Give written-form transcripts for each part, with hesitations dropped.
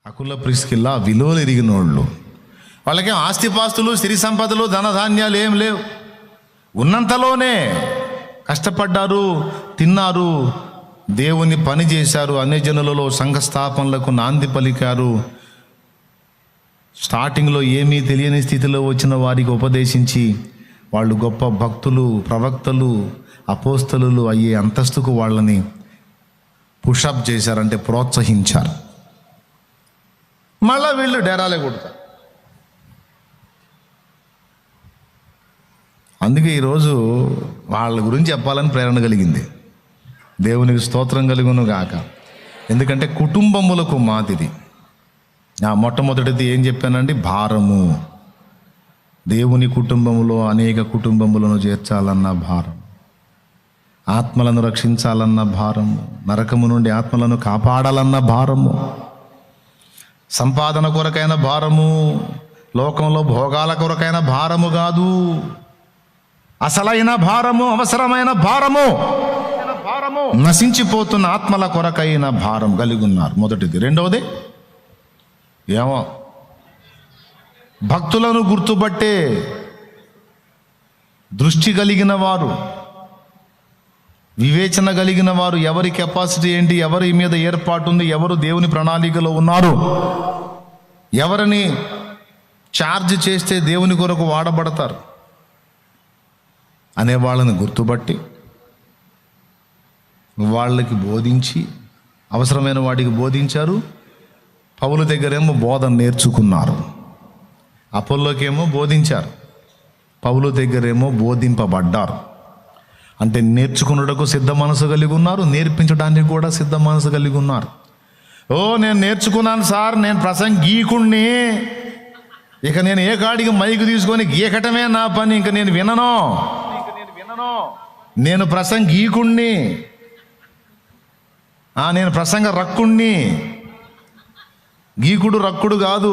అకుల Priscilla విలువలు ఎరిగిన వాళ్ళు. వాళ్ళకేం ఆస్తిపాస్తులు సిరి సంపదలు ధనధాన్యాలు ఏం లేవు. ఉన్నంతలోనే కష్టపడ్డారు, తిన్నారు, దేవుని పని చేశారు, అన్యజనులలో సంఘ స్థాపనలకు నాంది పలికారు. స్టార్టింగ్లో ఏమీ తెలియని స్థితిలో వచ్చిన వారికి ఉపదేశించి వాళ్ళు గొప్ప భక్తులు, ప్రవక్తలు, అపోస్తలులు అయ్యే అంతస్తుకు వాళ్ళని పుషప్ చేశారంటే ప్రోత్సహించారు. మళ్ళా వీళ్ళు డేరాలే కొడతారు. అందుకే ఈరోజు వాళ్ళ గురించి చెప్పాలని ప్రేరణ కలిగింది. దేవునికి స్తోత్రం కలుగును గాక. ఎందుకంటే కుటుంబములకు మాదిరి. మొట్టమొదటిది ఏం చెప్పానండి? భారము. దేవుని కుటుంబంలో అనేక కుటుంబములను చేర్చాలన్న భారం, ఆత్మలను రక్షించాలన్న భారము, నరకము నుండి ఆత్మలను కాపాడాలన్న భారము, సంపాదన కొరకైన భారము, లోకంలో భోగాల కొరకైన భారము కాదు, అసలైన భారము, అవసరమైన భారము, నశించిపోతున్న ఆత్మల కొరకైన భారం కలిగి ఉన్నారు. మొదటిది. రెండవది ఏమో భక్తులను గుర్తుపట్టే దృష్టి కలిగిన వారు, వివేచన కలిగిన వారు, ఎవరి కెపాసిటీ ఏంటి, ఎవరి మీద ఏర్పాటు ఉంది, ఎవరు దేవుని ప్రణాళికలో ఉన్నారు, ఎవరిని ఛార్జ్ చేస్తే దేవుని కొరకు వాడబడతారు అనే వాళ్ళని గుర్తుపట్టి వాళ్ళకి బోధించి, అవసరమైన వాటికి బోధించారు. పౌలు దగ్గరేమో బోధన నేర్చుకున్నారు, అపోల్లోకేమో బోధించారు, పౌలు దగ్గరేమో బోధింపబడ్డారు. అంటే నేర్చుకున్నటకు సిద్ధ మనసు కలిగి ఉన్నారు, నేర్పించడానికి కూడా సిద్ధ మనసు కలిగి ఉన్నారు. నేను నేర్చుకున్నాను సార్, నేను ప్రసంగీకుణ్ణి, ఇక నేను ఏ కాడికి మైకు తీసుకొని గీకటమే నా పని, ఇంక నేను వినను, నేను ప్రసంగీకుణ్ణి, నేను ప్రసంగ రక్కుణ్ణి. గీకుడు రక్కుడు కాదు.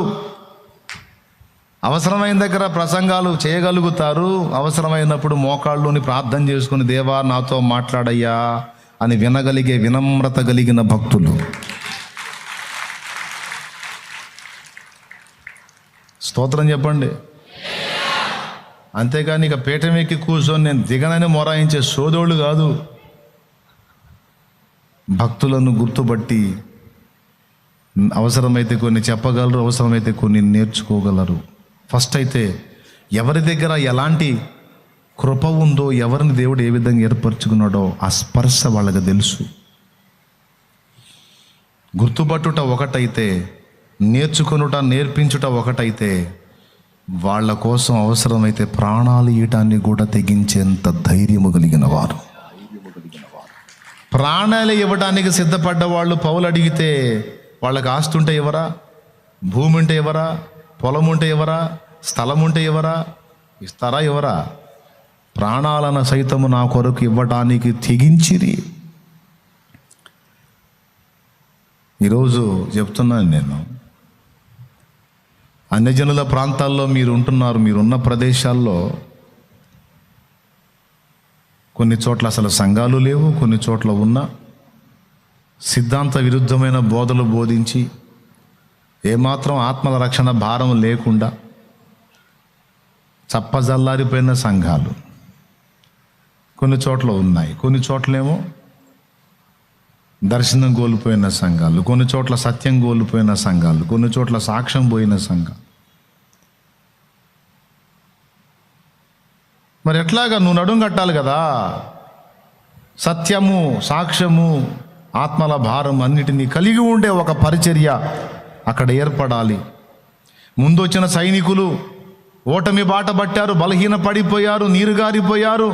అవసరమైన దగ్గర ప్రసంగాలు చేయగలుగుతారు, అవసరమైనప్పుడు మోకాళ్ళుని ప్రార్థన చేసుకుని దేవా నాతో మాట్లాడయ్యా అని వినగలిగే వినమ్రత కలిగిన భక్తులు. స్తోత్రం చెప్పండి. అంతేకాని ఇక పీఠం ఎక్కి కూర్చొని నేను దిగనని మొరాయించే సోదోళ్ళు కాదు. భక్తులను గుర్తుపట్టి అవసరమైతే కొన్ని చెప్పగలరు, అవసరమైతే కొన్ని నేర్చుకోగలరు. ఫస్ట్ అయితే ఎవరి దగ్గర ఎలాంటి కృప ఉందో, ఎవరిని దేవుడు ఏ విధంగా ఏర్పరచుకున్నాడో ఆ స్పర్శ వాళ్ళకి తెలుసు. గుర్తుపట్టుట ఒకటైతే, నేర్చుకొనుట, నేర్పించుట ఒకటైతే, వాళ్ళ కోసం అవసరమైతే ప్రాణాలు ఇయటాన్ని కూడా తెగించేంత ధైర్యము కలిగిన వారు, ప్రాణాలు ఇవ్వడానికి సిద్ధపడ్డ వాళ్ళు. పౌలు అడిగితే వాళ్ళకి ఆస్తి ఉంటే ఎవరా, భూమి ఉంటే ఎవరా, పొలం ఉంటే ఎవరా, స్థలం ఉంటే ఎవరా, ఇస్తారా ఎవరా? ప్రాణాలను సైతము నా కొరకు ఇవ్వటానికి తెగించిరి. ఈరోజు చెప్తున్నాను నేను, అన్యజనుల ప్రాంతాల్లో మీరు ఉంటున్నారు, మీరున్న ప్రదేశాల్లో కొన్ని చోట్ల అసలు సంఘాలు లేవు, కొన్ని చోట్ల ఉన్న సిద్ధాంత విరుద్ధమైన బోధలు బోధించి ఏమాత్రం ఆత్మల రక్షణ భారం లేకుండా చప్పజల్లారిపోయిన సంఘాలు కొన్ని చోట్ల ఉన్నాయి. కొన్ని చోట్లేమో దర్శనం కోల్పోయిన సంఘాలు, కొన్ని చోట్ల సత్యం కోల్పోయిన సంఘాలు, కొన్ని చోట్ల సాక్ష్యం పోయిన సంఘాలు. మరి ఎట్లాగా? నువ్వు నడుం కట్టాలి కదా. సత్యము, సాక్ష్యము, ఆత్మల భారం అన్నిటినీ కలిగి ఉండే ఒక పరిచర్య అక్కడ ఏర్పడాలి. ముందు వచ్చిన సైనికులు ఓటమి బాట పట్టారు, బలహీన పడిపోయారు, నీరుగారిపోయారు,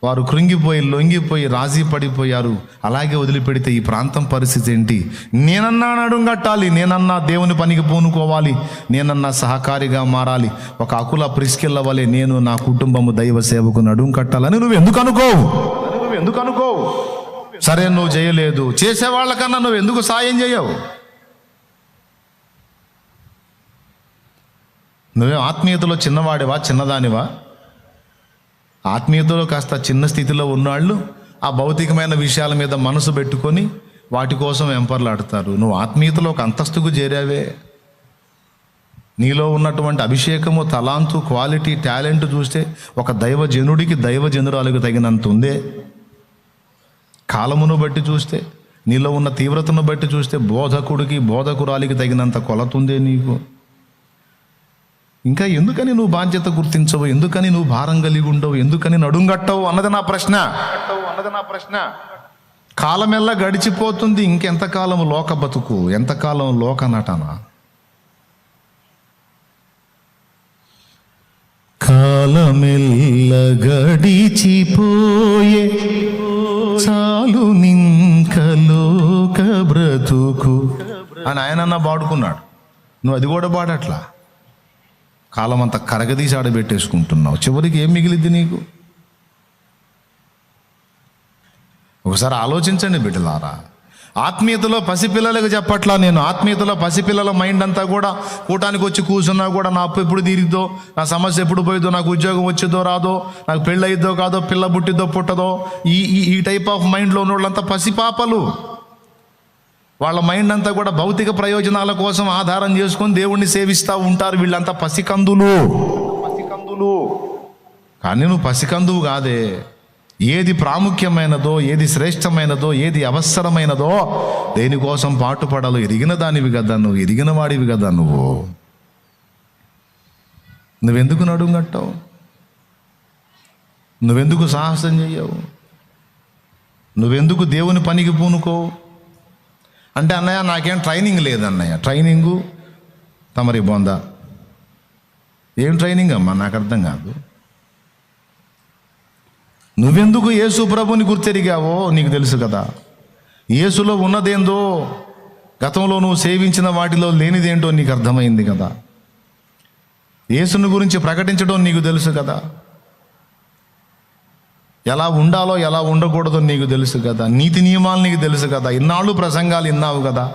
వారు కృంగిపోయి లొంగిపోయి రాజీ పడిపోయారు. అలాగే వదిలిపెడితే ఈ ప్రాంతం పరిస్థితి ఏంటి? నేనన్నా నడుం కట్టాలి, నేనన్నా దేవుని పనికి పూనుకోవాలి, నేనన్నా సహకారిగా మారాలి. ఒక అకుల ప్రిస్కిల్ల వలె నేను నా కుటుంబము దైవ సేవకు నడుం కట్టాలని నువ్వు ఎందుకు అనుకోవు? సరే, నువ్వు చేయలేదు, చేసేవాళ్ళకన్నా నువ్వు ఎందుకు సాయం చేయవు? నువ్వే ఆత్మీయతలో చిన్నవాడివా, చిన్నదానివా? ఆత్మీయతలో కాస్త చిన్న స్థితిలో ఉన్నాళ్ళు ఆ భౌతికమైన విషయాల మీద మనసు పెట్టుకొని వాటి కోసం వెంపర్లాడతారు. నువ్వు ఆత్మీయతలో ఒక అంతస్తుకు చేరావే. నీలో ఉన్నటువంటి అభిషేకము, తలాంతు, క్వాలిటీ, టాలెంట్ చూస్తే ఒక దైవజనుడికి, దైవజనురాలకు తగినంత ఉందే. కాలమును బట్టి చూస్తే, నీలో ఉన్న తీవ్రతను బట్టి చూస్తే బోధకుడికి, బోధకురాలికి తగినంత కొలత ఉందే నీకు. ఇంకా ఎందుకని నువ్వు బాధ్యత గుర్తించవు? ఎందుకని నువ్వు భారం కలిగి ఉండవు? ఎందుకని నడుంగట్టవు అన్నది నా ప్రశ్న. కాలమెల్లా గడిచిపోతుంది. ఇంకెంతకాలం లోక బతుకు, ఎంతకాలం లోక నటన? కాలమెల్ల గడిచిపోయే, చాలు నింక లోక బ్రతుకు అని ఆయన పాడుకున్నాడు. నువ్వు అది కూడా పాడట్లా. కాలం అంతా కరగదీసి ఆడబెట్టేసుకుంటున్నావు. చివరికి ఏం మిగిలిద్ది నీకు? ఒకసారి ఆలోచించండి బిడ్డలారా. ఆత్మీయతలో పసిపిల్లలకు చెప్పట్లా నేను. ఆత్మీయతలో పసిపిల్లల మైండ్ అంతా కూడా కూటానికి వచ్చి కూర్చున్నా కూడా నా అప్పు ఎప్పుడు తీరిద్దో, నా సమస్య ఎప్పుడు పోయిద్దో, నాకు ఉద్యోగం వచ్చిద్దో రాదో, నాకు పెళ్ళి అయిద్దో కాదో, పిల్ల పుట్టిద్దో పుట్టదో, ఈ టైప్ ఆఫ్ మైండ్లో ఉన్న వాళ్ళంతా పసిపాపలు. వాళ్ళ మైండ్ అంతా కూడా భౌతిక ప్రయోజనాల కోసం ఆధారం చేసుకొని దేవుణ్ణి సేవిస్తూ ఉంటారు. వీళ్ళంతా పసికందులు. కానీ నువ్వు పసికందువు కాదే. ఏది ప్రాముఖ్యమైనదో, ఏది శ్రేష్టమైనదో, ఏది అవసరమైనదో దేనికోసం పాటుపడాలో ఎరిగిన దానివి కదా నువ్వు, ఎరిగిన వాడివి కదా నువ్వు. నువ్వెందుకు నడుంగట్టావు? నువ్వెందుకు సాహసం చెయ్యవు? నువ్వెందుకు దేవుని పనికి పూనుకోవు? అంటే అన్నయ్య నాకేం ట్రైనింగ్ లేదన్నయ్య. ట్రైనింగు తమరి బొందా. ఏం ట్రైనింగ్ అమ్మా? నాకు అర్థం కాదు. నువ్వెందుకు యేసు ప్రభుని గుర్తెరిగావో నీకు తెలుసు కదా. యేసులో ఉన్నదేందో, గతంలో నువ్వు సేవించిన వాటిలో లేనిదేంటో నీకు అర్థమైంది కదా. యేసుని గురించి ప్రకటించడం నీకు తెలుసు కదా. ఎలా ఉండాలో, ఎలా ఉండకూడదో నీకు తెలుసు కదా. నీతి నియమాలు నీకు తెలుసు కదా. ఇన్నాళ్ళు ప్రసంగాలు విన్నావు కదా.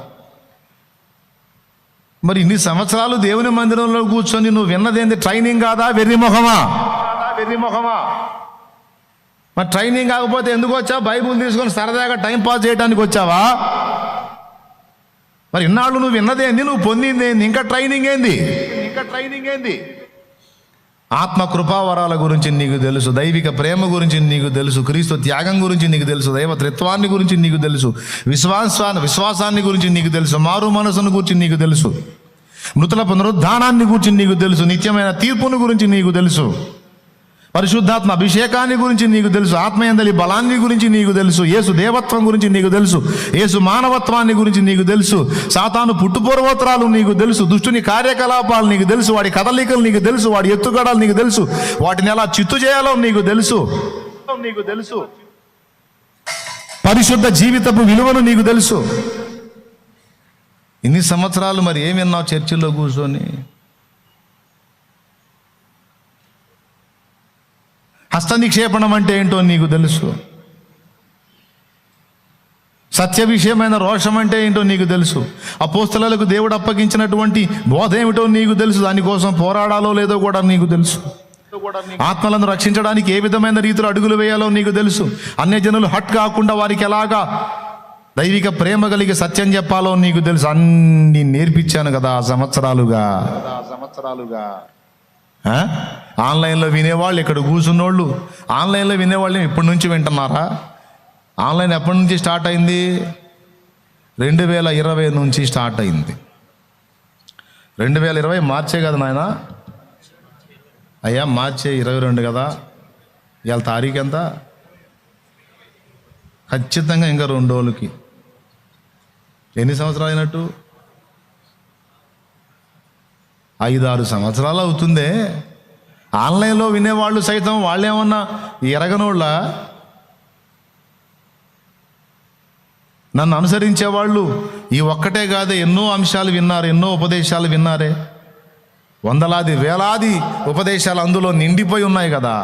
మరి ఇన్ని సంవత్సరాలు దేవుని మందిరంలో కూర్చొని నువ్వు విన్నదేంది? ట్రైనింగ్ కాదా? వెర్రిమొహమా? మరి ట్రైనింగ్ కాకపోతే ఎందుకు వచ్చావు? బైబుల్ తీసుకొని సరదాగా టైం పాస్ చేయడానికి వచ్చావా? మరి ఇన్నాళ్ళు నువ్వు విన్నదేంది? నువ్వు పొందింది ఏంది? ఇంకా ట్రైనింగ్ ఏంది? ఆత్మ కృపావరాల గురించి నీకు తెలుసు, దైవిక ప్రేమ గురించి నీకు తెలుసు, క్రీస్తు త్యాగం గురించి నీకు తెలుసు, దైవ త్రిత్వాన్ని గురించి నీకు తెలుసు, విశ్వాసాన్ని గురించి నీకు తెలుసు, మారు మనసును గురించి నీకు తెలుసు, మృతుల పునరుద్ధానాన్ని గురించి నీకు తెలుసు, నిత్యమైన తీర్పును గురించి నీకు తెలుసు, పరిశుద్ధాత్మ అభిషేకాన్ని గురించి నీకు తెలుసు, ఆత్మయందలి బలాన్ని గురించి నీకు తెలుసు, యేసు దేవత్వం గురించి నీకు తెలుసు, యేసు మానవత్వాన్ని గురించి నీకు తెలుసు, సాతాను పుట్టుపూర్వోత్తరాలు నీకు తెలుసు, దుష్టుని కార్యకలాపాలు నీకు తెలుసు, వాడి కదలికలు నీకు తెలుసు, వాడి ఎత్తుగడలు నీకు తెలుసు, వాటిని ఎలా చిత్తు చేయాలో నీకు తెలుసు, పరిశుద్ధ జీవితపు విలువను నీకు తెలుసు. ఇన్ని సంవత్సరాలు మరి ఏమి విన్నావు చర్చిల్లో కూర్చొని? హస్త నిక్షేపణం అంటే ఏంటో నీకు తెలుసు. సత్య విషయమైన రోషం అంటే ఏంటో నీకు తెలుసు. అపోస్తలులకు దేవుడు అప్పగించినటువంటి బోధ ఏమిటో నీకు తెలుసు. దానికోసం పోరాడాలో లేదో కూడా నీకు తెలుసు. ఆత్మలను రక్షించడానికి ఏ విధమైన రీతిలో అడుగులు వేయాలో నీకు తెలుసు. అన్యజనులు హట్ కాకుండా వారికి ఎలాగా దైవిక ప్రేమ కలిగి సత్యం చెప్పాలో నీకు తెలుసు. అన్ని నేర్పించాను కదా సంవత్సరాలుగా. ఆన్లైన్లో వినేవాళ్ళు, ఇక్కడ కూర్చున్నోళ్ళు ఆన్లైన్లో వినేవాళ్ళు ఇప్పటి నుంచి వింటున్నారా? ఆన్లైన్ ఎప్పటి నుంచి స్టార్ట్ అయింది? 2020 నుంచి స్టార్ట్ అయింది. 2020 మార్చే కదా నాయన? అయ్యా మార్చే 22 కదా. ఇవాళ తారీఖు ఎంత? ఖచ్చితంగా ఇంకా 2 రోజులకి. ఎన్ని సంవత్సరాలు అయినట్టు? 5-6 సంవత్సరాలు అవుతుందే. ఆన్లైన్లో వినేవాళ్ళు సైతం వాళ్ళేమన్నా ఎరగనోళ్ళ? నన్ను అనుసరించేవాళ్ళు ఈ ఒక్కటే కాదే, ఎన్నో అంశాలు విన్నారు, ఎన్నో ఉపదేశాలు విన్నారే. వందలాది వేలాది ఉపదేశాలు అందులో నిండిపోయి ఉన్నాయి కదా.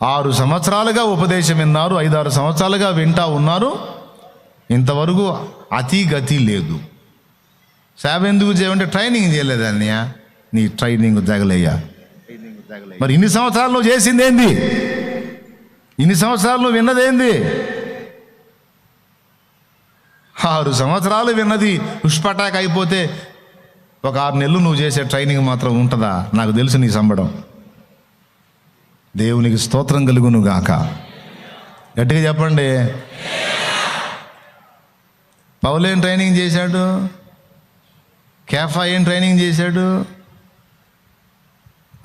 6 సంవత్సరాలుగా ఉపదేశం విన్నారు, 5-6 సంవత్సరాలుగా వింటా ఉన్నారు. ఇంతవరకు అతి గతి లేదు. సేవ ఎందుకు చేయమంటే ట్రైనింగ్ చేయలేదన్నయ్య. నీ ట్రైనింగ్ జగలయ్యా. మరి ఇన్ని సంవత్సరాలు నువ్వు చేసింది ఏంది? ఇన్ని సంవత్సరాలు నువ్వు విన్నదేంది? 6 సంవత్సరాలు విన్నది పుష్పటాక్ అయిపోతే ఒక 6 నెలలు నువ్వు చేసే ట్రైనింగ్ మాత్రం ఉంటుందా? నాకు తెలుసు నీ సంబడం. దేవునికి స్తోత్రం కలుగును గాక. గట్టిగా చెప్పండి. పౌలు ఏం ట్రైనింగ్ చేశాడు? కేఫా ఏం ట్రైనింగ్ చేశాడు?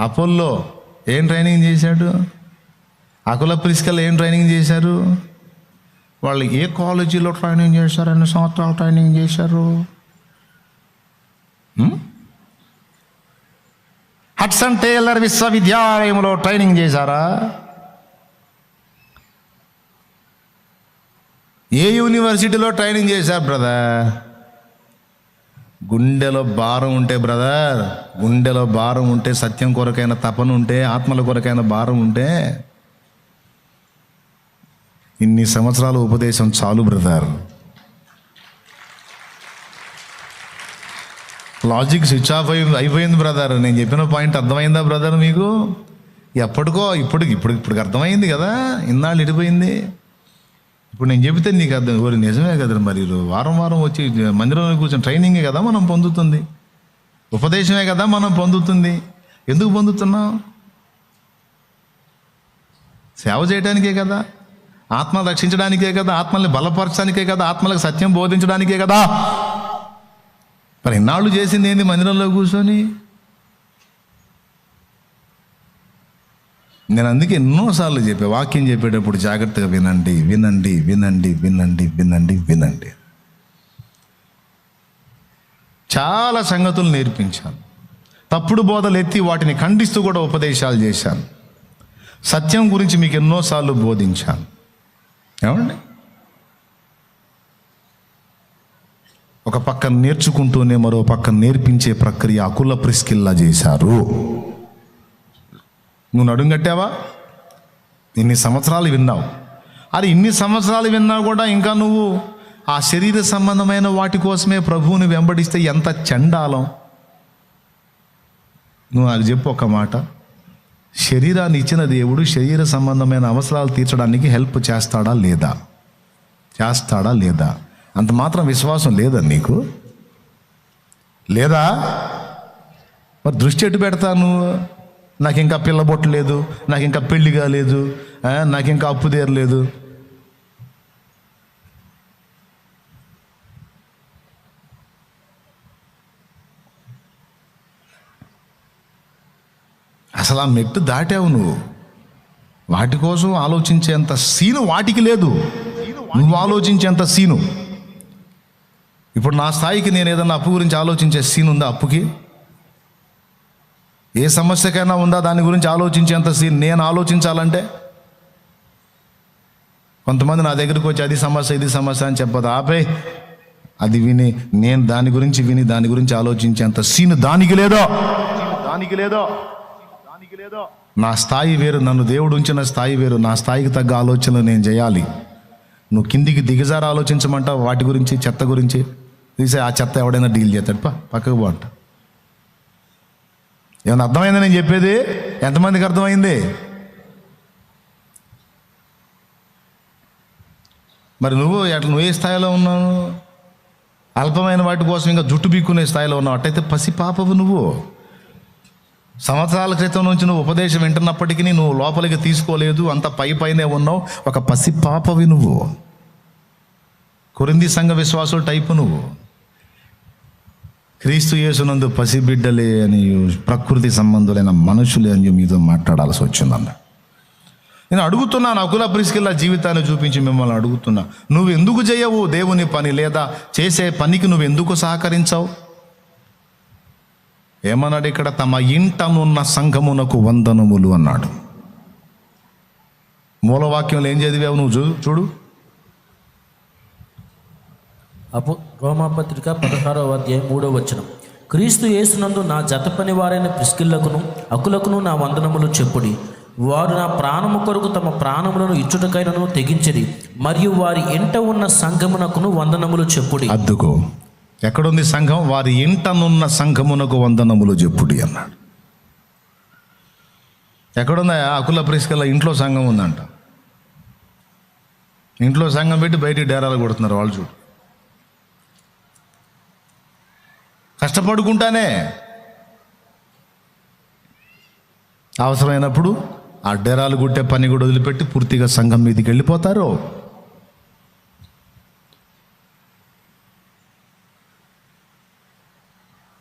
అపోల్లో ఏం ట్రైనింగ్ చేశాడు? అకుల ప్రిస్కల్ ఏం ట్రైనింగ్ చేశారు? వాళ్ళు ఏ కాలేజీలో ట్రైనింగ్ చేశారు? ఎన్ని సంవత్సరాలు ట్రైనింగ్ చేశారు? హడ్సన్ టేలర్ విశ్వవిద్యాలయంలో ట్రైనింగ్ చేశారా? ఏ యూనివర్సిటీలో ట్రైనింగ్ చేశారు బ్రదర్? గుండెలో భారం ఉంటే బ్రదర్, గుండెలో భారం ఉంటే, సత్యం కొరకైన తపన ఉంటే, ఆత్మల కొరకైన భారం ఉంటే ఇన్ని సంవత్సరాల ఉపదేశం చాలు బ్రదర్. లాజిక్ స్విచ్ ఆఫ్ అయిపోయింది బ్రదర్. నేను చెప్పిన పాయింట్ అర్థమైందా బ్రదర్ మీకు? ఎప్పటికో ఇప్పుడు అర్థమైంది కదా. ఇన్నాళ్ళు ఇడిపోయింది. ఇప్పుడు నేను చెబితే నీకు అర్థం. ఓరి నిజమే కదా. మరి వారం వారం వచ్చి మందిరంలో కూర్చొని ట్రైనింగే కదా మనం పొందుతుంది, ఉపదేశమే కదా మనం పొందుతుంది. ఎందుకు పొందుతున్నాం? సేవ చేయడానికే కదా, ఆత్మ రక్షించడానికే కదా, ఆత్మల్ని బలపరచడానికే కదా, ఆత్మలకు సత్యం బోధించడానికే కదా. మరి ఇన్నాళ్ళు చేసింది ఏంది మందిరంలో కూర్చొని? నేను అందుకే ఎన్నోసార్లు చెప్పే, వాక్యం చెప్పేటప్పుడు జాగ్రత్తగా వినండి, వినండి, వినండి, వినండి, వినండి, వినండి. చాలా సంగతులు నేర్పించాను. తప్పుడు బోధలు ఎత్తి వాటిని ఖండిస్తూ కూడా ఉపదేశాలు చేశాను. సత్యం గురించి మీకు ఎన్నోసార్లు బోధించాను. ఏమండి? ఒక పక్క నేర్చుకుంటూనే మరో పక్క నేర్పించే ప్రక్రియ అకుల ప్రిస్కిల్లా చేశారు. నువ్వు నడుంగట్టావా? ఇన్ని సంవత్సరాలు విన్నావు. అది ఇన్ని సంవత్సరాలు విన్నా కూడా ఇంకా నువ్వు ఆ శరీర సంబంధమైన వాటి కోసమే ప్రభువుని వెంబడిస్తే ఎంత చండాలం. నువ్వు నాకు చెప్పు ఒక మాట. శరీరాన్ని ఇచ్చిన దేవుడు శరీర సంబంధమైన అవసరాలు తీర్చడానికి హెల్ప్ చేస్తాడా లేదా? చేస్తాడా లేదా? అంత మాత్రం విశ్వాసం లేదా నీకు? లేదా? మరి దృష్టి ఎటు పెడతాను? నాకు ఇంకా పిల్లబొట్టు లేదు, నాకు ఇంకా పెళ్లి కాలేదు, నాకు ఇంకా అప్పు తీరలేదు. అసలు ఆ మెట్టు దాటావు నువ్వు. వాటి కోసం ఆలోచించేంత సీను వాటికి లేదు. నువ్వు ఆలోచించేంత సీను. ఇప్పుడు నా స్థాయికి నేను ఏదన్నా అప్పు గురించి ఆలోచించే సీన్ ఉందా? అప్పుకి ఏ సమస్యకైనా ఉందా? దాని గురించి ఆలోచించేంత సీన్ నేను ఆలోచించాలంటే కొంతమంది నా దగ్గరికి వచ్చి అది సమస్య ఇది సమస్య అని చెప్పదు. ఆపే అది విని నేను దాని గురించి ఆలోచించేంత సీన్ దానికి లేదో. నా స్థాయి వేరు, నన్ను దేవుడు ఉంచిన స్థాయి వేరు. నా స్థాయికి తగ్గ ఆలోచనలు నేను చేయాలి. నువ్వు కిందికి దిగజారి ఆలోచించమంటావు వాటి గురించి, చెత్త గురించి. తీసే ఆ చెత్త ఎవడైనా డీల్ చేస్తాడు, పక్కకు పో అంట. ఏమన్నా అర్థమైందా నేను చెప్పేది? ఎంతమందికి అర్థమైంది? మరి నువ్వు ఏ స్థాయిలో ఉన్నావు? అల్పమైన వాటి కోసం ఇంకా జుట్టు బీక్కునే స్థాయిలో ఉన్నావు. అట్టయితే పసిపాపవు నువ్వు. సంవత్సరాల క్రితం నుంచి నువ్వు ఉపదేశం వింటున్నప్పటికీ నువ్వు లోపలికి తీసుకోలేదు, అంత పైనే ఉన్నావు. ఒక పసిపాపవి నువ్వు. కొరింథీ సంఘ విశ్వాసుల టైపు నువ్వు. క్రీస్తు యేసునందు పసిబిడ్డలే అని, ప్రకృతి సంబంధులైన మనుషులే అని మీతో మాట్లాడాల్సి వచ్చిందన్న. నేను అడుగుతున్నాను, అకుల ప్రిస్కిల్లా జీవితాన్ని చూపించి మిమ్మల్ని అడుగుతున్నా, నువ్వు ఎందుకు చేయవు దేవుని పని? లేదా చేసే పనికి నువ్వు ఎందుకు సహకరించావు? ఏమన్నాడు ఇక్కడ? తమ ఇంటనున్న సంఘమునకు వందనములు అన్నాడు. మూలవాక్యంలో ఏం చదివావు నువ్వు? చూడు. రోమాపత్రిక 16వ అధ్యాయం 3వ వచనం. క్రీస్తు యేసునందు నా జత పని వారైన ప్రిస్కిల్లకును అకులకును నా వందనములు చెప్పుడి. వారు నా ప్రాణము కొరకు తమ ప్రాణములను ఇచ్చుటకైనను తెగించిరి, మరియు వారి ఇంట ఉన్న సంఘమునకును వందనములు చెప్పుడి. అద్దుకో, ఎక్కడుంది సంఘం? వారి ఇంటనున్న సంఘమునకు వందనములు చెప్పుడి అన్నాడు. ఎక్కడుందా? అకుల ప్రిస్కిల్ల ఇంట్లో సంఘం ఉందంట. ఇంట్లో సంఘం పెట్టి బయటికి డేరాలు కొడుతున్నారు వాళ్ళు. చూడు, కష్టపడుకుంటానే అవసరమైనప్పుడు ఆ డేరాలు గుట్టే పని కూడా వదిలిపెట్టి పూర్తిగా సంఘం మీదకి వెళ్ళిపోతారు.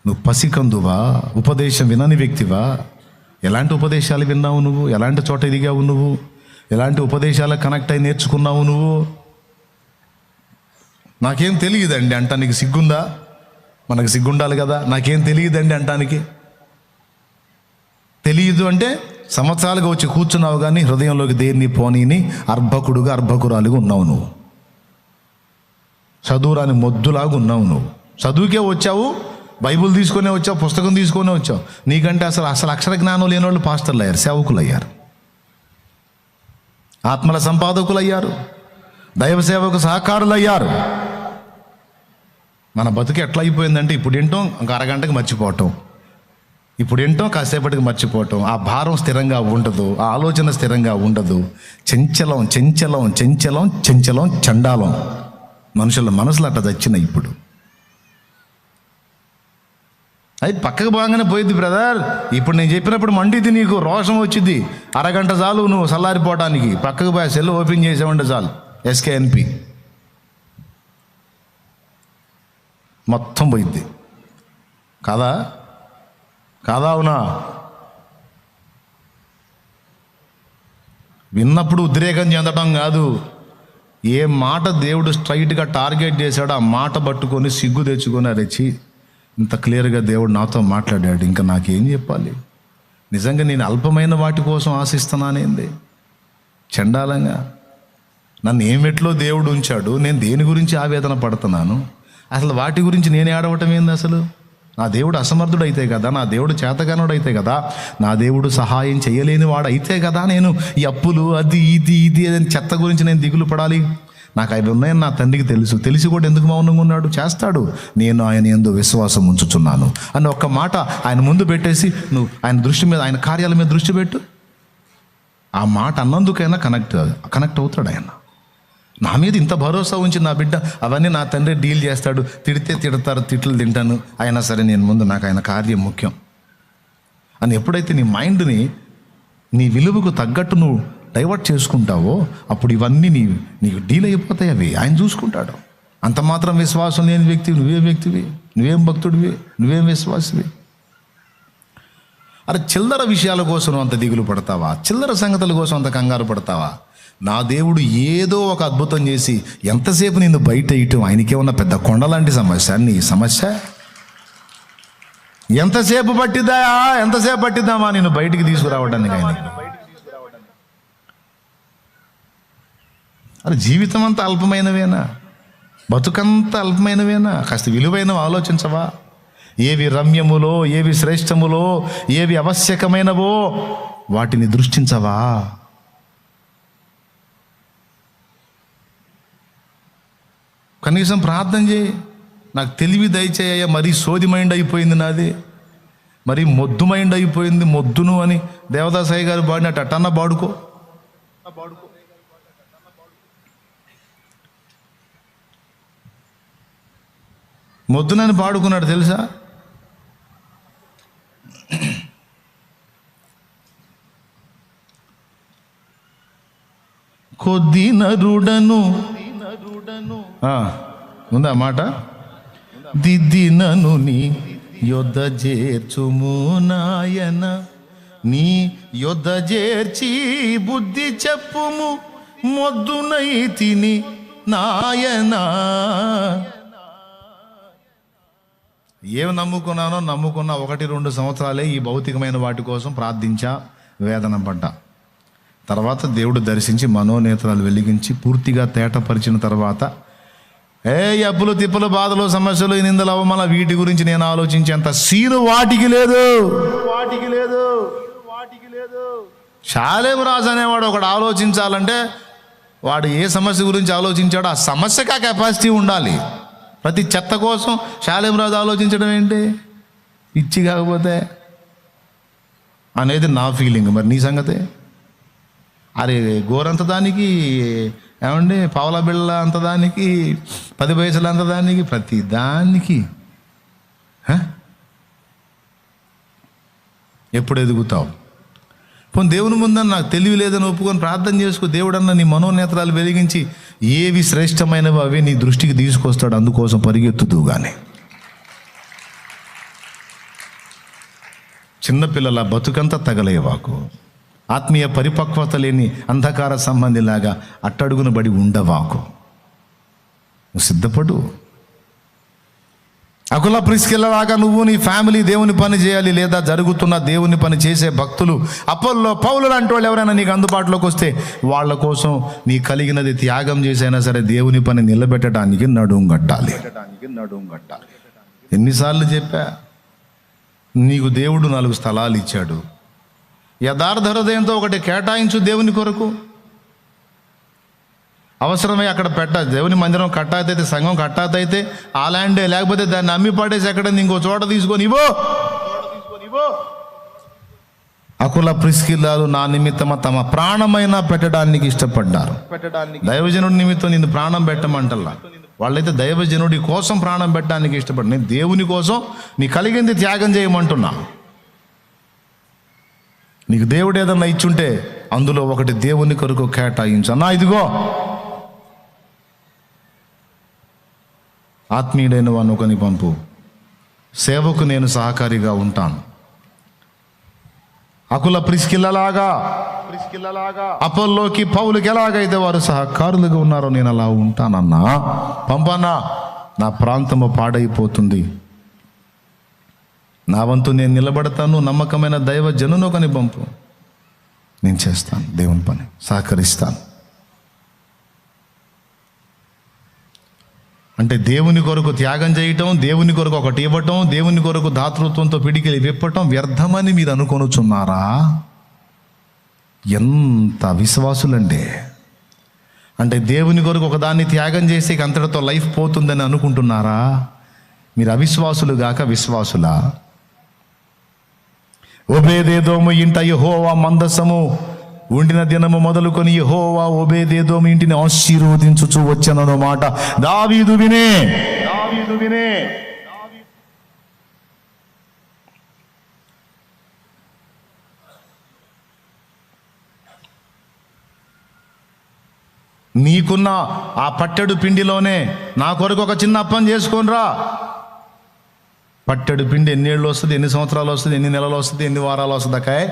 నువ్వు పసికందువా? ఉపదేశం వినని వ్యక్తివా? ఎలాంటి ఉపదేశాలు విన్నావు నువ్వు? ఎలాంటి చోట ఎదిగావు నువ్వు? ఎలాంటి ఉపదేశాలకు కనెక్ట్ అయి నేర్చుకున్నావు నువ్వు? నాకేం తెలియదండి అంటానికి సిగ్గుందా? మనకు సిగ్గుండాలి కదా. నాకేం తెలియదండి అంటానికి. తెలియదు అంటే సంవత్సరాలుగా వచ్చి కూర్చున్నావు కానీ హృదయంలోకి దేన్ని పోనీని అర్భకుడుగా అర్భకురాలుగా ఉన్నావు నువ్వు. చదువురాని మొద్దులాగా ఉన్నావు నువ్వు. చదువుకే వచ్చావు, బైబుల్ తీసుకొనే వచ్చావు, పుస్తకం తీసుకొనే వచ్చావు. నీకంటే అసలు అక్షర జ్ఞానం లేని వాళ్ళు పాస్టర్లు అయ్యారు, సేవకులు అయ్యారు, ఆత్మల సంపాదకులు అయ్యారు, దైవ సేవకు సహకారులు అయ్యారు. మన బతుకు ఎట్లా అయిపోయిందంటే ఇప్పుడు ఏంటో ఇంకా అరగంటకి మర్చిపోవటం, ఇప్పుడు ఏంటో కాసేపటికి మర్చిపోవటం. ఆ భారం స్థిరంగా ఉండదు, ఆ ఆలోచన స్థిరంగా ఉండదు. చెంచలం చెంచలం చెంచలం చెంచలం చండాలం. మనుషుల మనసులు అట్లా చచ్చినాయి ఇప్పుడు. అది పక్కకు బాగానే పోయింది బ్రదర్. ఇప్పుడు నేను చెప్పినప్పుడు మండిది, నీకు రోషం వచ్చింది. అరగంట చాలు నువ్వు చల్లారిపోవటానికి. పక్కకు పోయి సెల్ ఓపెన్ చేసామంటే చాలు, ఎస్కేఎన్పి మొత్తం పోయింది. కాదా? కాదా? అవునా? విన్నప్పుడు ఉద్రేకం చెందడం కాదు, ఏ మాట దేవుడు స్ట్రైట్గా టార్గెట్ చేశాడో ఆ మాట పట్టుకొని సిగ్గు తెచ్చుకొని అరచి ఇంత క్లియర్గా దేవుడు నాతో మాట్లాడాడు, ఇంకా నాకేం చెప్పాలి? నిజంగా నేను అల్పమైన వాటి కోసం ఆశిస్తున్నానేంది? చండాలంగా నన్ను ఏమిట్లో దేవుడు ఉంచాడు, నేను దేని గురించి ఆవేదన పడుతున్నాను? అసలు వాటి గురించి నేను ఏడవటం ఏంది? అసలు నా దేవుడు అసమర్థుడు అయితే కదా, నా దేవుడు చేతగానుడు అయితే కదా, నా దేవుడు సహాయం చేయలేని వాడు అయితే కదా నేను ఈ అప్పులు అది ఇది ఇది అని చెత్త గురించి నేను దిగులు పడాలి? నాకు అవి ఉన్నాయని నా తండ్రికి తెలుసు. తెలిసి కూడా ఎందుకు మౌనంగా ఉన్నాడు? చేస్తాడు. నేను ఆయన యందు విశ్వాసం ఉంచుచున్నాను అని ఒక్క మాట ఆయన ముందు పెట్టేసి నువ్వు ఆయన దృష్టి మీద, ఆయన కార్యాల మీద దృష్టి పెట్టు. ఆ మాట అన్నందుకైనా కనెక్ట్ అవుతాడు ఆయన. నా మీద ఇంత భరోసా ఉంచి నా బిడ్డ అవన్నీ నా తండ్రి డీల్ చేస్తాడు, తిడితే తిడతారు, తిట్లు తింటాను, అయినా సరే నేను ముందు నాకు ఆయన కార్యం ముఖ్యం అని ఎప్పుడైతే నీ మైండ్ని నీ విలువకు తగ్గట్టు నువ్వు డైవర్ట్ చేసుకుంటావో అప్పుడు ఇవన్నీ నీకు డీల్ అయిపోతాయి. అవి ఆయన చూసుకుంటాడు. అంత మాత్రం విశ్వాసం లేని వ్యక్తివి నువ్వేం వ్యక్తివి? నువ్వేం భక్తుడివి? నువ్వేం విశ్వాసివి? అరే చిల్లర విషయాల కోసం అంత దిగులు పడతావా? చిల్లర సంగతుల కోసం అంత కంగారు పడతావా? నా దేవుడు ఏదో ఒక అద్భుతం చేసి ఎంతసేపు నిన్ను బయట ఇయటం ఆయనకేమన్నా పెద్ద కొండలాంటి సమస్య? నీ సమస్య ఎంతసేపు పట్టిద్దామా నేను బయటికి తీసుకురావడానికి? ఆయన అరే జీవితం అంతా అల్పమైనవేనా? బతుకంతా అల్పమైనవేనా? కాస్త విలువైనవి ఆలోచించవా? ఏవి రమ్యములో, ఏవి శ్రేష్టములో, ఏవి ఆవశ్యకమైనవో వాటిని దృష్టించవా? కనీసం ప్రార్థన చేయి, నాకు తెలివి దయచేయ. మరీ సోది మైండ్ అయిపోయింది నాది, మరీ మొద్దు మైండ్ అయిపోయింది. మొద్దును అని దేవదాసాయి గారు పాడినట్టు అట్టన్నా పాడుకో. మొద్దునని పాడుకున్నాడు తెలుసా? కొద్ది నరుడను ఉందా మాట? దిద్దినను నీ యొద్ద చేర్చుము నాయన, నీ యొద్ద చేర్చి బుద్ధి చెప్పుము మొద్దునై తిని నాయనా. ఏమి నమ్ముకున్నా 1-2 సంవత్సరాలే ఈ భౌతికమైన వాటి కోసం ప్రార్థించా, వేదన పడ్డా. తర్వాత దేవుడు దర్శించి మనోనేత్రాలు వెలిగించి పూర్తిగా తేటపరిచిన తర్వాత అప్పులు తిప్పలు బాధలు సమస్యలు నిందలు అవమానాలు వీటి గురించి నేను ఆలోచించేంత సీను వాటికి లేదు. షాలేము రాజు అనేవాడు ఒకడు ఆలోచించాలంటే వాడు ఏ సమస్య గురించి ఆలోచించాడో ఆ సమస్యకి ఆ కెపాసిటీ ఉండాలి. ప్రతి చెత్త కోసం షాలేము రాజు ఆలోచించడం ఏంటి? ఇచ్చి కాకపోతే అనేది నా ఫీలింగ్. మరి నీ సంగతే? అరే గోరంత దానికి ఏమండి పావుల బిళ్ళ అంత దానికి, 10 పైసలు అంత దానికి, ప్రతి దానికి ఎప్పుడు ఎదుగుతావు? పోనీ దేవుని ముందని నాకు తెలివి లేదని ఒప్పుకొని ప్రార్థన చేసుకో. దేవుడన్న నీ మనోనేత్రాలు వెలిగించి ఏవి శ్రేష్టమైనవి అవి నీ దృష్టికి తీసుకొస్తాడు. అందుకోసం పరిగెత్తుతూ. కానీ చిన్నపిల్లల బతుకంతా తగలేవాకు. ఆత్మీయ పరిపక్వత లేని అంధకార సంబంధిలాగా అట్టడుగున బడి ఉండవాకు. నువ్వు సిద్ధపడు. అకుల ప్రిస్కిల్లలాగా నువ్వు నీ ఫ్యామిలీ దేవుని పని చేయాలి. లేదా జరుగుతున్న దేవుని పని చేసే భక్తులు, అపోల్లో, పౌలు లాంటి వాళ్ళు ఎవరైనా నీకు అందుబాటులోకి వస్తే వాళ్ళ కోసం నీ కలిగినది త్యాగం చేసైనా సరే దేవుని పని నిలబెట్టడానికి నడుం కట్టాలి. ఎన్నిసార్లు చెప్పా, నీకు దేవుడు 4 స్థలాలు ఇచ్చాడు. యథార్థ హృదయంతో ఒకటి కేటాయించు దేవుని కొరకు. అవసరమై అక్కడ దేవుని మందిరం కట్టాతైతే, సంఘం కట్టాతైతే ఆ ల్యాండే, లేకపోతే దాన్ని అమ్మి పడేసి ఎక్కడ ఇంకో చోట తీసుకొని ఇవ్వు. అకుల ప్రిస్కిల్లాలు నా నిమిత్తమ తమ ప్రాణమైనా పెట్టడానికి ఇష్టపడ్డారు. దైవజనుడి నిమిత్తం నిన్ను ప్రాణం పెట్టమంటల్లా. వాళ్ళైతే దైవజనుడి కోసం ప్రాణం పెట్టడానికి ఇష్టపడ్డా. నేను దేవుని కోసం నీ కలిగింది త్యాగం చేయమంటున్నా. నీకు దేవుడు ఏదన్నా ఇచ్చుంటే అందులో ఒకటి దేవుని కొరకు కేటాయించు. అన్నా ఇదిగో, ఆత్మీయుడైన వాడిని ఒకని పంపు, సేవకు నేను సహకారిగా ఉంటాను. అకుల ప్రిస్కిల్లలాగా అపోల్లోకి, పౌలుకి ఎలాగైతే వారు సహకారులుగా ఉన్నారో నేను అలా ఉంటానన్నా. పంపన్నా, నా ప్రాంతము పాడైపోతుంది. నా వంతు నేను నిలబడతాను. నమ్మకమైన దైవ జనును ఒకని పంపు, నేను చేస్తాను దేవుని పని, సహకరిస్తాను. అంటే దేవుని కొరకు త్యాగం చేయటం, దేవుని కొరకు ఒకటి ఇవ్వటం, దేవుని కొరకు దాతృత్వంతో పిడికిలి విప్పటం వ్యర్థమని మీరు అనుకొనుచున్నారా? ఎంత విశ్వాసులండి! అంటే దేవుని కొరకు ఒకదాన్ని త్యాగం చేసి అంతటితో లైఫ్ పోతుందని అనుకుంటున్నారా? మీరు అవిశ్వాసులు గాక విశ్వాసులా? ఓబేదేదోము ఇంట యెహోవా మందసము ఉండిన దినము మొదలుకొని యెహోవా ఓబేదేదోము ఇంటిని ఆశీర్వదించుచు వచ్చనను మాట దావీదు వినే. నీకున్న ఆ పట్టెడు పిండిలోనే నా కొరకు ఒక చిన్న అప్పం చేసుకొనిరా. పట్టెడు పిండి ఎన్నేళ్ళు వస్తుంది, ఎన్ని సంవత్సరాలు వస్తుంది, ఎన్ని నెలలు వస్తుంది, ఎన్ని వారాలు వస్తుంది అకాయ్?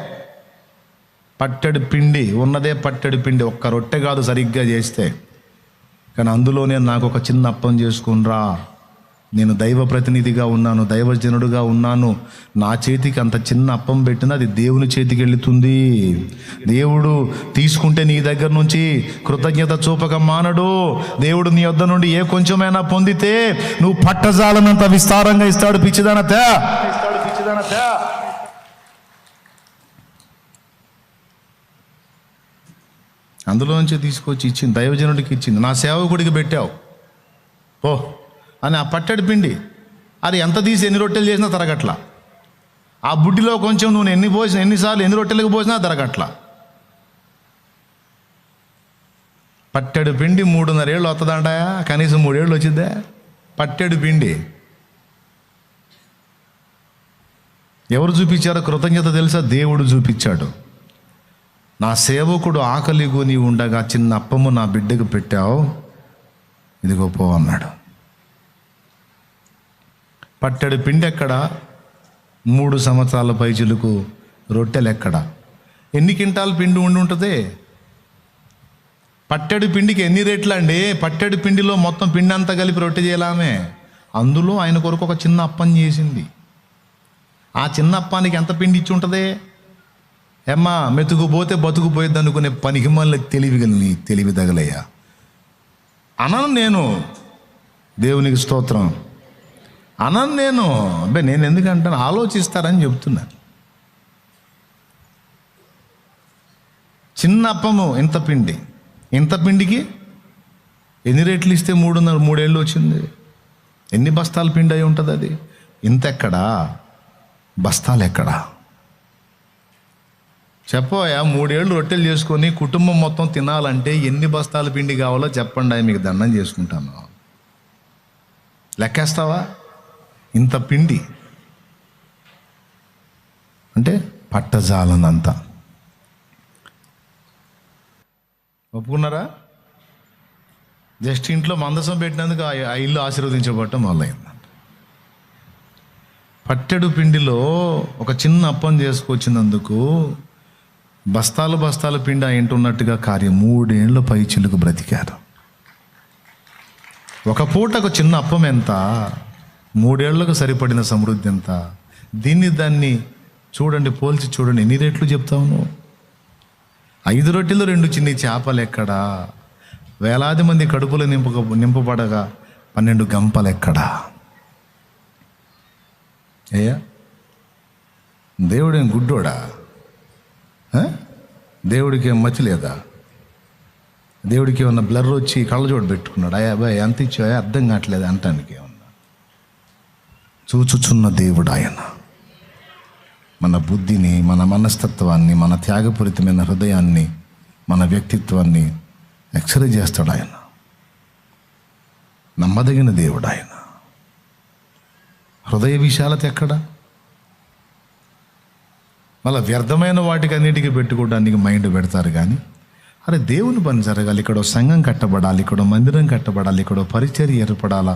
పట్టెడు పిండి ఉన్నదే పట్టెడు పిండి. ఒక్క రొట్టె కాదు సరిగ్గా చేస్తే. కానీ అందులోనే నాకు ఒక చిన్న అప్పం చేసుకునిరా. నేను దైవ ప్రతినిధిగా ఉన్నాను, దైవజనుడుగా ఉన్నాను. నా చేతికి అంత చిన్న అప్పం పెట్టినా అది దేవుని చేతికి వెళుతుంది. దేవుడు తీసుకుంటే నీ దగ్గర నుంచి కృతజ్ఞత చూపక మానడు. దేవుడు నీ వద్ద నుండి ఏ కొంచెమైనా పొందితే నువ్వు పట్టజాలనంత విస్తారంగా ఇస్తాడు. పిచ్చిదానతే అందులో నుంచి తీసుకొచ్చి ఇచ్చింది, దైవజనుడికి ఇచ్చింది. నా సేవకుడికి పెట్టావు ఓ అని ఆ పట్టెడు పిండి అది ఎంత తీసి ఎన్ని రొట్టెలు చేసినా తరగట్ల. ఆ బుడ్డిలో కొంచెం నువ్వు ఎన్నిసార్లు ఎన్ని రొట్టెలకు పోసినా తరగట్ల. పట్టెడు పిండి 3.5 ఏళ్ళు వస్తుందంటాయా? కనీసం 3 ఏళ్ళు వచ్చిద్దా పట్టెడు పిండి? ఎవరు చూపించారో కృతజ్ఞత తెలుసా? దేవుడు చూపించాడు. నా సేవకుడు ఆకలి కొని ఉండగా చిన్న అప్పము నా బిడ్డకు పెట్టావు, ఇదిగో పో అన్నాడు. పట్టెడు పిండి ఎక్కడ? 3 సంవత్సరాల పైచిలకు రొట్టెలు ఎక్కడ? ఎన్ని కింటాలు పిండి ఉండి ఉంటుంది? పట్టెడు పిండికి ఎన్ని రేట్లు అండి? పట్టెడు పిండిలో మొత్తం పిండి అంతా కలిపి రొట్టె చేయలామే. అందులో ఆయన కొరకు ఒక చిన్న అప్పం చేసింది. ఆ చిన్న అప్పానికి ఎంత పిండి ఇచ్చి ఉంటుంది? ఏమ్మా మెతుకుపోతే బతుకుపోయేది అనుకునే పనికి మళ్ళీ తెలివి తగలయ్యా అనను నేను. దేవునికి స్తోత్రం అనను నేను. అబ్బాయి నేను ఎందుకంటాను, ఆలోచిస్తారని చెప్తున్నా. చిన్న అప్పము ఇంత పిండి, ఇంత పిండికి ఎన్ని రేట్లు ఇస్తే 3 ఏళ్ళు వచ్చింది? ఎన్ని బస్తాల పిండి అయి ఉంటుంది అది? ఇంత ఎక్కడా? బస్తాలు ఎక్కడా? చెప్పోయా 3 ఏళ్ళు రొట్టెలు చేసుకొని కుటుంబం మొత్తం తినాలంటే ఎన్ని బస్తాల పిండి కావాలో చెప్పండి, మీకు దండం చేసుకుంటాను. లెక్కేస్తావా? ఇంత పిండి అంటే పట్టజాలనంత. ఒప్పుకున్నారా? జస్ట్ ఇంట్లో మందసం పెట్టినందుకు ఆ ఇల్లు ఆశీర్వదించబడటం మొదలైంది. పట్టెడు పిండిలో ఒక చిన్న అప్పం చేసుకొచ్చినందుకు బస్తాలు బస్తాల పిండి ఆ ఇంటి ఉన్నట్టుగా కార్యం 3 ఏళ్ళు పై చిలుకు బ్రతికారు. ఒక పూటకు చిన్న అప్పం ఎంత, 3 ఏళ్లకు సరిపడిన సమృద్ధి ఎంత. దాన్ని చూడండి, పోల్చి చూడండి, ఎన్ని రేట్లు చెప్తావు నువ్వు? 5 రొట్టెలు 2 చిన్ని చేపలు ఎక్కడా? వేలాది మంది కడుపులు నింపబడగా 12 గంపలు ఎక్కడా? అయ్యా, దేవుడేం గుడ్డోడా? దేవుడికి ఏం మతి లేదా? దేవుడికి ఏమన్నా బ్లర్ వచ్చి కళ్ళజోడు పెట్టుకున్నాడు? అయ్యా బాయ్ ఎంత ఇచ్చాయో అర్థం కావట్లేదు అంటానికి ఏమన్నా? చూచుచున్న దేవుడు ఆయన. మన బుద్ధిని, మన మనస్తత్వాన్ని, మన త్యాగపూరితమైన హృదయాన్ని, మన వ్యక్తిత్వాన్ని ఎక్స్రే చేస్తాడు ఆయన. నమ్మదగిన దేవుడు ఆయన. హృదయ విశాలత ఎక్కడ? మళ్ళీ వ్యర్థమైన వాటికి అన్నిటికీ పెట్టుకోవడానికి మైండ్ పెడతారు. కానీ అరే దేవుని పని జరగాలి, ఇక్కడ సంఘం కట్టబడాలి, ఇక్కడ మందిరం కట్టబడాలి, ఇక్కడ పరిచర్య ఏర్పడాలా,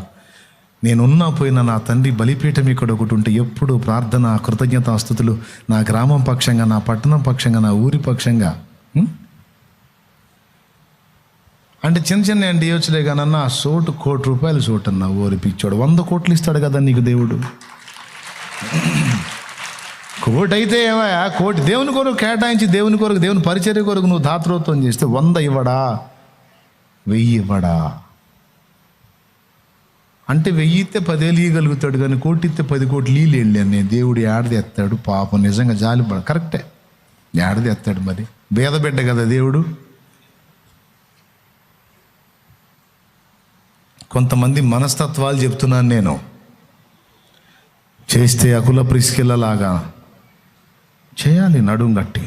నేనున్నా పోయిన నా తండ్రి బలిపీఠం ఇక్కడ ఒకటి ఉంటే ఎప్పుడు ప్రార్థన, కృతజ్ఞతాస్తుతులు నా గ్రామం పక్షంగా, నా పట్టణం పక్షంగా, నా ఊరి పక్షంగా. అంటే చిన్న చిన్న అండి ఇవ్వచ్చులే కానన్నా ఆ సోటు ₹1 కోటి సోటు అన్న ఓరి పిచ్చోడు. 100 కోట్లు ఇస్తాడు కదా నీకు దేవుడు. 1 కోటి అయితే ఏమయ్యా, 1 కోటి దేవుని కొరకు కేటాయించి, దేవుని కొరకు, దేవుని పరిచర్య కొరకు నువ్వు దాతృత్వం చేస్తే 100 ఇవ్వడా, 1000 ఇవ్వడా? అంటే 1000 ఇస్తే 10,000 ఇవ్వగలుగుతాడు, కానీ 1 కోటి ఇస్తే 10 కోట్లు నీళ్ళు అని దేవుడు ఏడాది ఎత్తాడు. పాపం నిజంగా జాలిపడ, కరెక్టే, ఏడాది ఎత్తాడు. మరి భేదబిడ్డ కదా దేవుడు. కొంతమంది మనస్తత్వాలు చెప్తున్నాను నేను. చేస్తే అకుల ప్రిస్కిల్లలాగా చేయాలి, నడుం గట్టి.